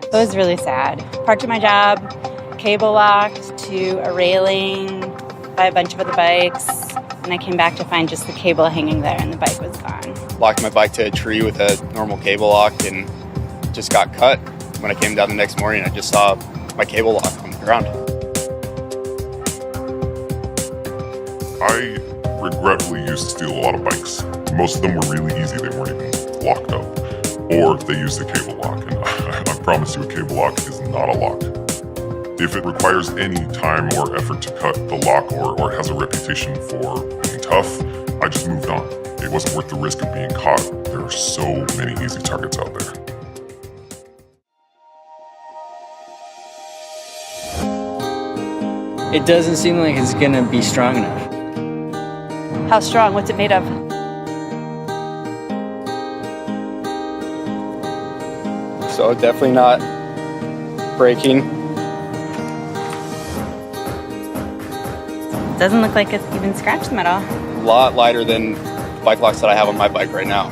It was really sad. Parked at my job, cable locked to a railing by a bunch of other bikes, and I came back to find just the cable hanging there and the bike was gone. Locked my bike to a tree with a normal cable lock and just got cut. When I came down the next morning, I just saw my cable lock on the ground. I regretfully used to steal a lot of bikes. Most of them were really easy. They weren't even locked up. Or they used a cable lock, and I promise you a cable lock is not a lock. If it requires any time or effort to cut the lock or has a reputation for being tough, I just moved on. It wasn't worth the risk of being caught. There are so many easy targets out there. It doesn't seem like it's gonna be strong enough. How strong? What's it made of? So definitely not breaking. Doesn't look like it's even scratched them at all. A lot lighter than bike locks that I have on my bike right now.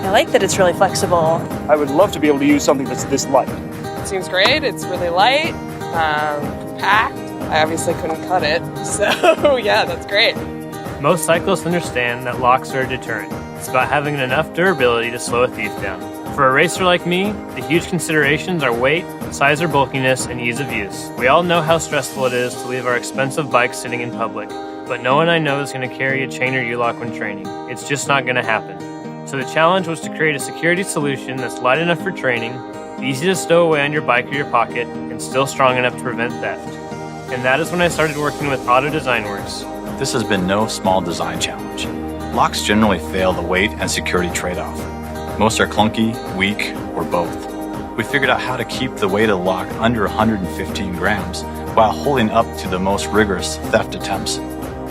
I like that it's really flexible. I would love to be able to use something that's this light. It seems great. It's really light, compact. I obviously couldn't cut it, so yeah, that's great. Most cyclists understand that locks are a deterrent. It's about having enough durability to slow a thief down. For a racer like me, the huge considerations are weight, size or bulkiness, and ease of use. We all know how stressful it is to leave our expensive bikes sitting in public, but no one I know is going to carry a chain or U-lock when training. It's just not going to happen. So the challenge was to create a security solution that's light enough for training, easy to stow away on your bike or your pocket, and still strong enough to prevent theft. And that is when I started working with Auto Design Works. This has been no small design challenge. Locks generally fail the weight and security trade-off. Most are clunky, weak, or both. We figured out how to keep the weight of the lock under 115 grams while holding up to the most rigorous theft attempts.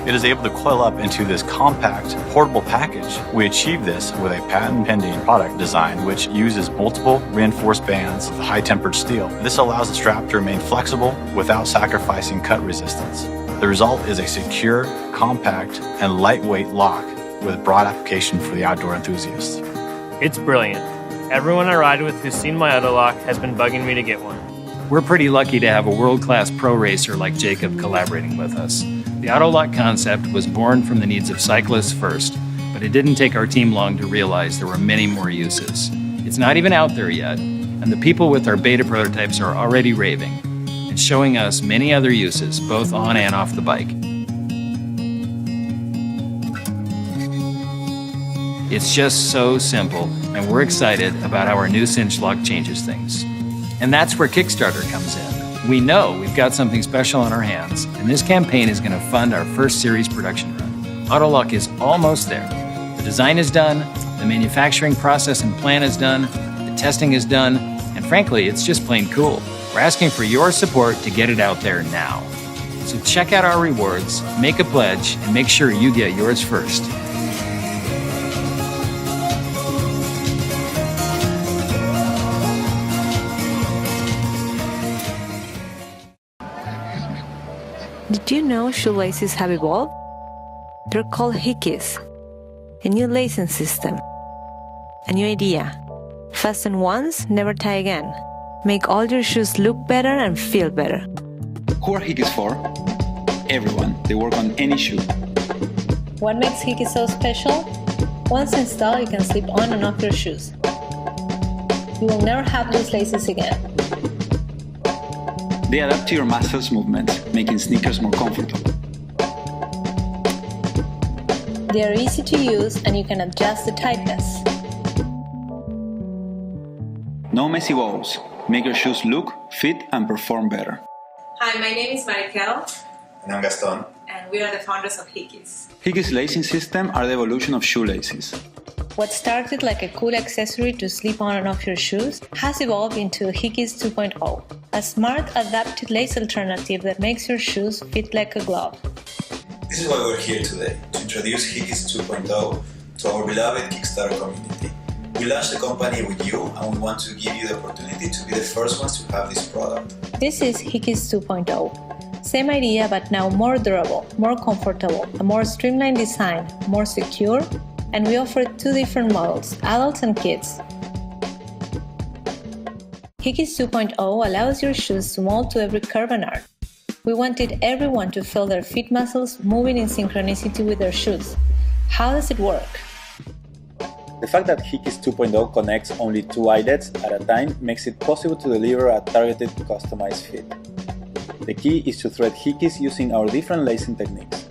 It is able to coil up into this compact, portable package. We achieved this with a patent-pending product design which uses multiple reinforced bands of high-tempered steel. This allows the strap to remain flexible without sacrificing cut resistance. The result is a secure, compact, and lightweight lock with broad application for the outdoor enthusiast. It's brilliant. Everyone I ride with who's seen my auto lock has been bugging me to get one. We're pretty lucky to have a world-class pro racer like Jacob collaborating with us. The auto lock concept was born from the needs of cyclists first, but it didn't take our team long to realize there were many more uses. It's not even out there yet, and the people with our beta prototypes are already raving and showing us many other uses, both on and off the bike. It's just so simple, and we're excited about how our new cinch lock changes things. And that's where Kickstarter comes in. We know we've got something special on our hands, and this campaign is going to fund our first series production run. Autolock is almost there. The design is done, the manufacturing process and plan is done, the testing is done, and frankly, it's just plain cool. We're asking for your support to get it out there now. So check out our rewards, make a pledge, and make sure you get yours first. Did you know shoelaces have evolved? They're called Hickeys. A new lacing system. A new idea. Fasten once, never tie again. Make all your shoes look better and feel better. Who are Hickeys for? Everyone. They work on any shoe. What makes Hickeys so special? Once installed, you can slip on and off your shoes. You will never have loose laces again. They adapt to your muscles movements, making sneakers more comfortable. They are easy to use and you can adjust the tightness. No messy bows. Make your shoes look, fit, and perform better. Hi, my name is Marikel. And I'm Gaston. And we are the founders of Hickeys. Hickeys lacing system are the evolution of shoelaces. What started like a cool accessory to slip on and off your shoes has evolved into Hickeys 2.0, a smart, adapted lace alternative that makes your shoes fit like a glove. This is why we're here today, to introduce Hickeys 2.0 to our beloved Kickstarter community. We launched the company with you and we want to give you the opportunity to be the first ones to have this product. This is Hickeys 2.0. Same idea, but now more durable, more comfortable, a more streamlined design, more secure, and we offer two different models, adults and kids. Hickeys 2.0 allows your shoes to mold to every curve and arc. We wanted everyone to feel their feet muscles moving in synchronicity with their shoes. How does it work? The fact that Hickeys 2.0 connects only two eyelets at a time makes it possible to deliver a targeted, customized fit. The key is to thread Hickeys using our different lacing techniques.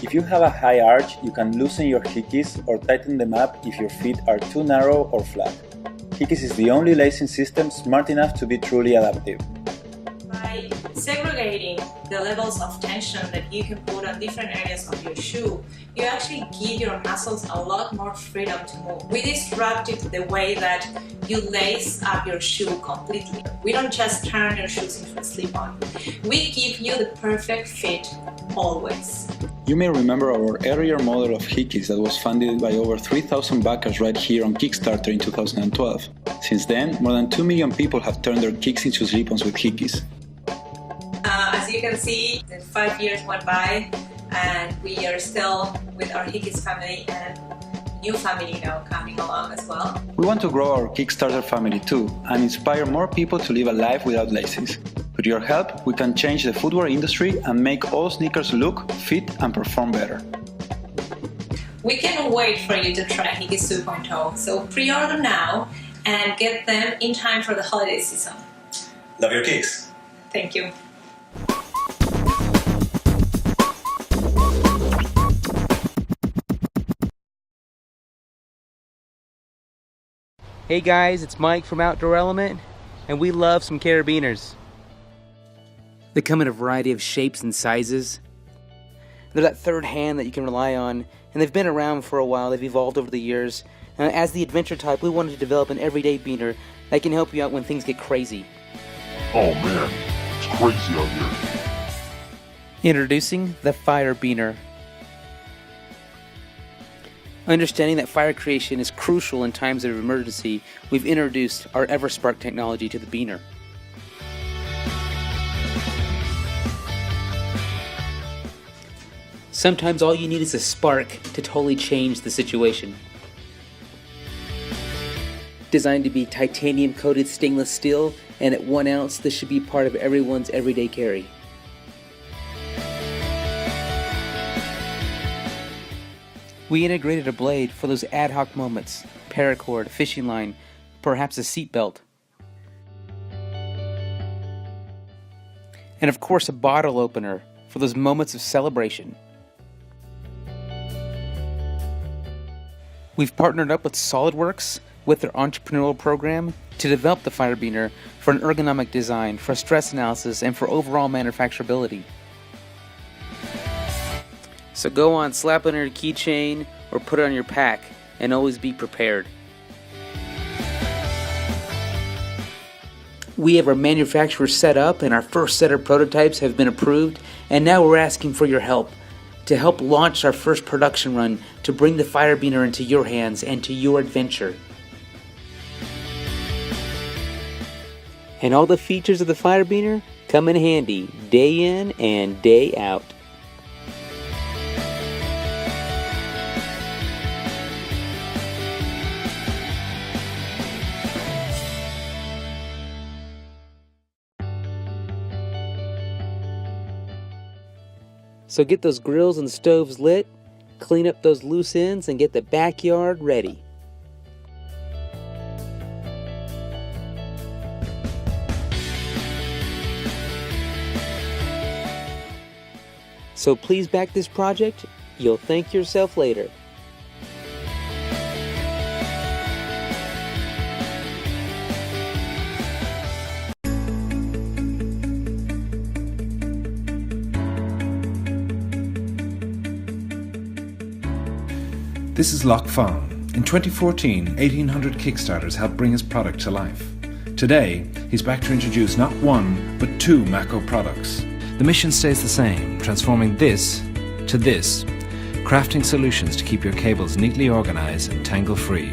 If you have a high arch, you can loosen your Hickeys or tighten them up if your feet are too narrow or flat. Hickeys is the only lacing system smart enough to be truly adaptive. By segregating the levels of tension that you can put on different areas of your shoe, you actually give your muscles a lot more freedom to move. We disrupted the way that you lace up your shoe completely. We don't just turn your shoes into a slip-on. We give you the perfect fit always. You may remember our earlier model of Hickeys that was funded by over 3,000 backers right here on Kickstarter in 2012. Since then, more than 2 million people have turned their kicks into slip-ons with Hickeys. As you can see, 5 years went by and we are still with our Hickeys family and new family now coming along as well. We want to grow our Kickstarter family too and inspire more people to live a life without laces. With your help, we can change the footwear industry and make all sneakers look, fit and perform better. We can't wait for you to try Hickeys 2.0, so pre-order now and get them in time for the holiday season. Love your kicks! Thank you. Hey guys, it's Mike from Outdoor Element, and we love some carabiners. They come in a variety of shapes and sizes. They're that third hand that you can rely on, and they've been around for a while. They've evolved over the years. As the adventure type, we wanted to develop an everyday beaner that can help you out when things get crazy. Oh man, it's crazy out here. Introducing the Fire Beaner. Understanding that fire creation is crucial in times of emergency, we've introduced our EverSpark technology to the beaner. Sometimes all you need is a spark to totally change the situation. Designed to be titanium coated stainless steel, and at 1 ounce, this should be part of everyone's everyday carry. We integrated a blade for those ad hoc moments, paracord, a fishing line, perhaps a seat belt. And of course a bottle opener for those moments of celebration. We've partnered up with SolidWorks with their entrepreneurial program to develop the Fire Beaner for an ergonomic design, for stress analysis, and for overall manufacturability. So go on, slap it on your keychain or put it on your pack, and always be prepared. We have our manufacturer set up, and our first set of prototypes have been approved, and now we're asking for your help to help launch our first production run to bring the Fire Beaner into your hands and to your adventure. And all the features of the Fire Beaner come in handy day in and day out. So get those grills and stoves lit, clean up those loose ends, and get the backyard ready. So please back this project. You'll thank yourself later. This is Loch Fong. In 2014, 1,800 Kickstarters helped bring his product to life. Today, he's back to introduce not one, but 2 Mako products. The mission stays the same, transforming this to this, crafting solutions to keep your cables neatly organized and tangle-free.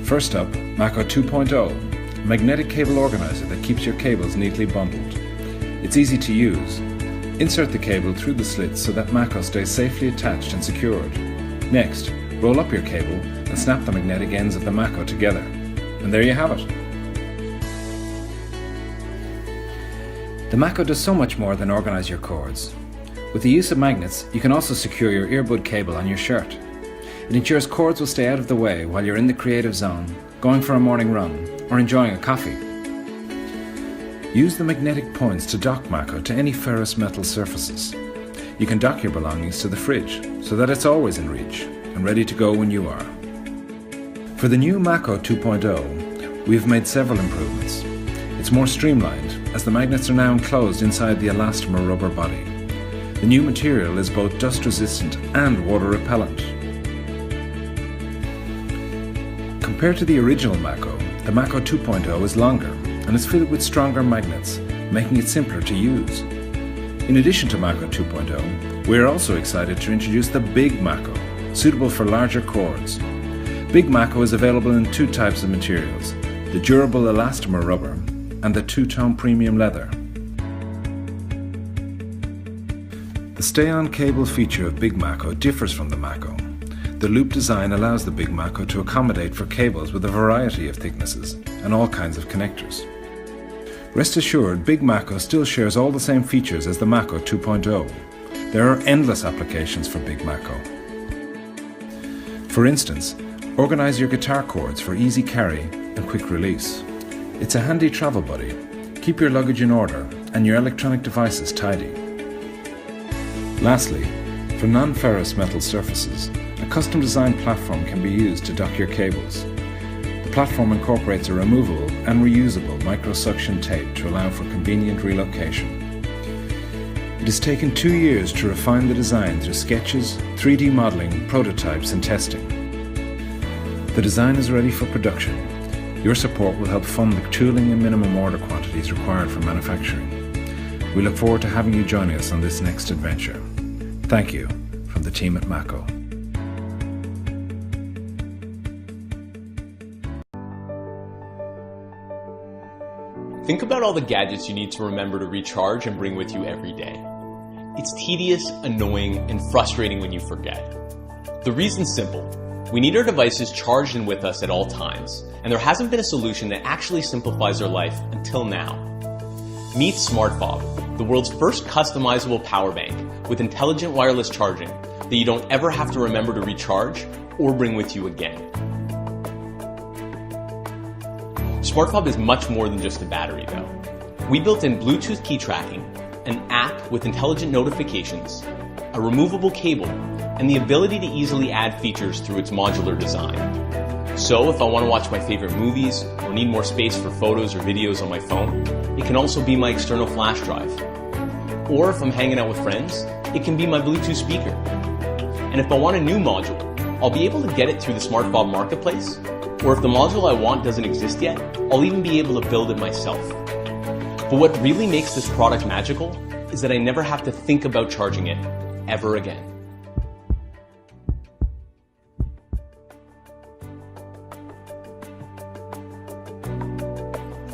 First up, Mako 2.0, a magnetic cable organizer that keeps your cables neatly bundled. It's easy to use. Insert the cable through the slits so that Mako stays safely attached and secured. Next, roll up your cable and snap the magnetic ends of the Mako together. And there you have it. The Mako does so much more than organize your cords. With the use of magnets, you can also secure your earbud cable on your shirt. It ensures cords will stay out of the way while you're in the creative zone, going for a morning run, or enjoying a coffee. Use the magnetic points to dock Mako to any ferrous metal surfaces. You can dock your belongings to the fridge so that it's always in reach and ready to go when you are. For the new Mako 2.0, we have made several improvements. It's more streamlined as the magnets are now enclosed inside the elastomer rubber body. The new material is both dust resistant and water repellent. Compared to the original Mako, the Mako 2.0 is longer and is fitted with stronger magnets, making it simpler to use. In addition to Mako 2.0, we are also excited to introduce the Big Mako, suitable for larger cords. Big Mako is available in two types of materials, the durable elastomer rubber and the two-tone premium leather. The stay-on cable feature of Big Mako differs from the Mako. The loop design allows the Big Mako to accommodate for cables with a variety of thicknesses and all kinds of connectors. Rest assured, Big Mako still shares all the same features as the Mako 2.0. There are endless applications for Big Mako. For instance, organize your guitar cords for easy carry and quick release. It's a handy travel buddy. Keep your luggage in order and your electronic devices tidy. Lastly, for non-ferrous metal surfaces, a custom-designed platform can be used to dock your cables. The platform incorporates a removable and reusable micro-suction tape to allow for convenient relocation. It has taken 2 years to refine the design through sketches, 3D modeling, prototypes and testing. The design is ready for production. Your support will help fund the tooling and minimum order quantities required for manufacturing. We look forward to having you join us on this next adventure. Thank you from the team at Mako. Think about all the gadgets you need to remember to recharge and bring with you every day. It's tedious, annoying, and frustrating when you forget. The reason's simple. We need our devices charged and with us at all times, and there hasn't been a solution that actually simplifies our life until now. Meet SmartFob, the world's first customizable power bank with intelligent wireless charging that you don't ever have to remember to recharge or bring with you again. SmartFob is much more than just a battery though. We built in Bluetooth key tracking, an app with intelligent notifications, a removable cable, and the ability to easily add features through its modular design. So if I want to watch my favorite movies or need more space for photos or videos on my phone, it can also be my external flash drive. Or if I'm hanging out with friends, it can be my Bluetooth speaker. And if I want a new module, I'll be able to get it through the SmartFob marketplace, or if the module I want doesn't exist yet, I'll even be able to build it myself. But what really makes this product magical is that I never have to think about charging it ever again.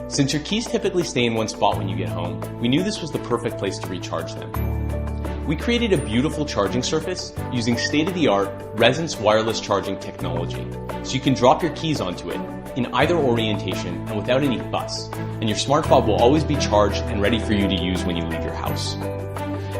Since your keys typically stay in one spot when you get home, we knew this was the perfect place to recharge them. We created a beautiful charging surface using state-of-the-art Resonance wireless charging technology, so you can drop your keys onto it in either orientation and without any fuss, and your SmartFob will always be charged and ready for you to use when you leave your house.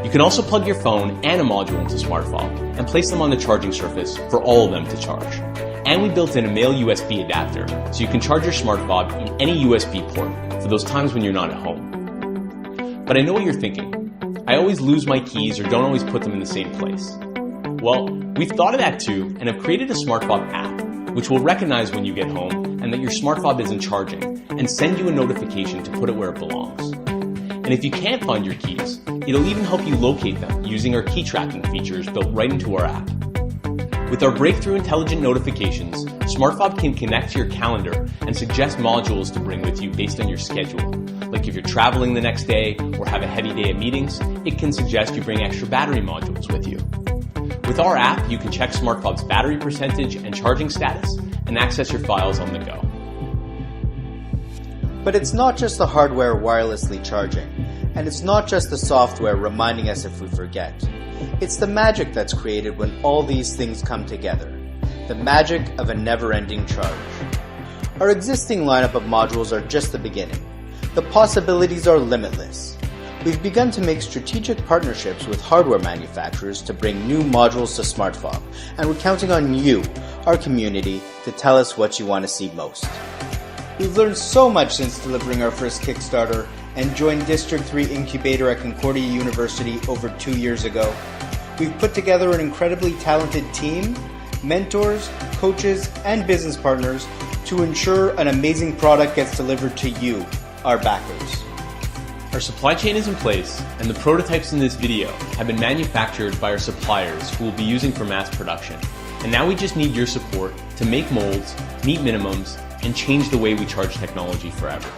You can also plug your phone and a module into SmartFob and place them on the charging surface for all of them to charge. And we built in a male USB adapter, so you can charge your SmartFob in any USB port for those times when you're not at home. But I know what you're thinking. I always lose my keys or don't always put them in the same place. Well, we've thought of that too and have created a SmartFob app, which will recognize when you get home and that your SmartFob isn't charging and send you a notification to put it where it belongs. And if you can't find your keys, it'll even help you locate them using our key tracking features built right into our app. With our breakthrough intelligent notifications, SmartFob can connect to your calendar and suggest modules to bring with you based on your schedule. Like if you're traveling the next day or have a heavy day of meetings, it can suggest you bring extra battery modules with you. With our app, you can check SmartFob's battery percentage and charging status and access your files on the go. But it's not just the hardware wirelessly charging. And it's not just the software reminding us if we forget. It's the magic that's created when all these things come together. The magic of a never-ending charge. Our existing lineup of modules are just the beginning. The possibilities are limitless. We've begun to make strategic partnerships with hardware manufacturers to bring new modules to SmartFob, and we're counting on you, our community, to tell us what you want to see most. We've learned so much since delivering our first Kickstarter and joined District 3 Incubator at Concordia University over 2 years ago. We've put together an incredibly talented team, mentors, coaches, and business partners to ensure an amazing product gets delivered to you, our backers. Our supply chain is in place, and the prototypes in this video have been manufactured by our suppliers who will be using for mass production. And now we just need your support to make molds, meet minimums, and change the way we charge technology forever.